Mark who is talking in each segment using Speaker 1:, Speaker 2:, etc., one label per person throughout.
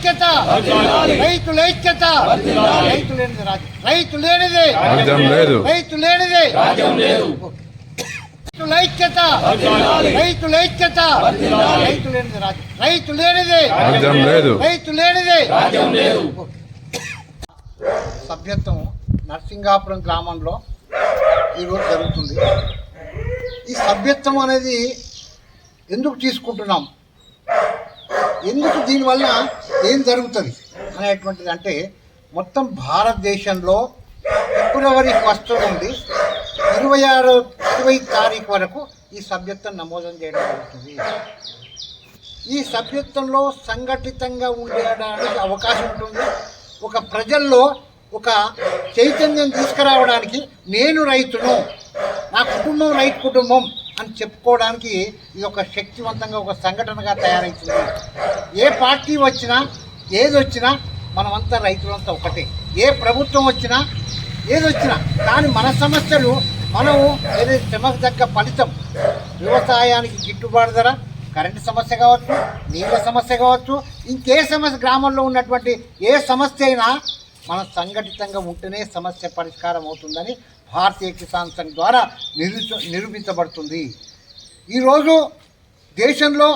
Speaker 1: ఐక్యత, రైతుల ఐక్యత. రైతు లేనిది రాజ్యం, రైతు లేనిది
Speaker 2: రాజ్యం లేదు,
Speaker 1: రైతు లేనిది
Speaker 3: రాజ్యం లేదు.
Speaker 1: రైతుల ఐక్యత, రైతుల ఐక్యత. రైతు లేనిది రాజ్యం, రైతు లేనిది
Speaker 2: రాజ్యం లేదు,
Speaker 1: రైతు లేనిది
Speaker 3: రాజ్యం లేదు.
Speaker 1: సభ్యత్వం నర్సింగాపురం గ్రామంలో ఈరోజు జరుగుతుంది. ఈ సభ్యత్వం అనేది ఎందుకు తీసుకుంటున్నాం, ఎందుకు దీనివల్ల ఏం జరుగుతుంది అనేటువంటిది అంటే, మొత్తం భారతదేశంలో ఫిబ్రవరి 1 నుండి 20 తారీఖు వరకు ఈ సభ్యత్వం నమోదం చేయడం జరుగుతుంది. ఈ సభ్యత్వంలో సంఘటితంగా ఉండడానికి అవకాశం ఉంటుంది. ఒక ప్రజల్లో ఒక చైతన్యం తీసుకురావడానికి, నేను రైతును, నా కుటుంబం రైతు కుటుంబం అని చెప్పుకోవడానికి ఇది ఒక శక్తివంతంగా ఒక సంఘటనగా తయారవుతుంది. ఏ పార్టీ వచ్చినా ఏది వచ్చినా మనమంతా రైతులంతా ఒకటే. ఏ ప్రభుత్వం వచ్చినా ఏది వచ్చినా కానీ మన సమస్యలు మనం ఏదైతే శ్రమకు తగ్గ ఫలితం, వ్యవసాయానికి గిట్టుబాటు ధర, కరెంటు సమస్య కావచ్చు, నీళ్ళ సమస్య కావచ్చు, ఇంకే సమస్య, గ్రామంలో ఉన్నటువంటి ఏ సమస్య అయినా మనం సంఘటితంగా ఉంటేనే సమస్య పరిష్కారం అవుతుందని భారతీయ కిసాన్ సంఘ్ ద్వారా నిరూపించబడుతుంది. ఈరోజు దేశంలో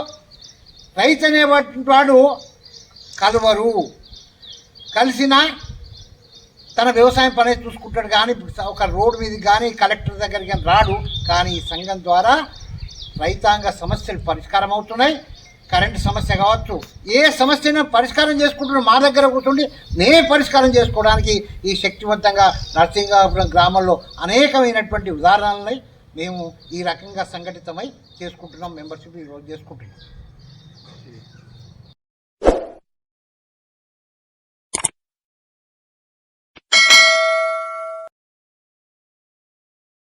Speaker 1: రైతు అనేవాడు కలువరు, కలిసినా తన వ్యవసాయం పనే చూసుకుంటాడు కానీ ఒక రోడ్డు మీద కానీ కలెక్టర్ దగ్గరికి కానీ రాడు. కానీ ఈ సంఘం ద్వారా రైతాంగ సమస్యలు పరిష్కారం అవుతున్నాయి. కరెంటు సమస్య కావచ్చు, ఏ సమస్యను పరిష్కారం చేసుకుంటున్నా మా దగ్గర కూర్చుండి నేనే పరిష్కారం చేసుకోవడానికి ఈ శక్తివంతంగా నర్సింగాపురం గ్రామంలో అనేకమైనటువంటి ఉదాహరణలని మేము ఈ రకంగా సంఘటితమై చేసుకుంటున్నాం. మెంబర్షిప్ ఈరోజు చేసుకుంటున్నాం.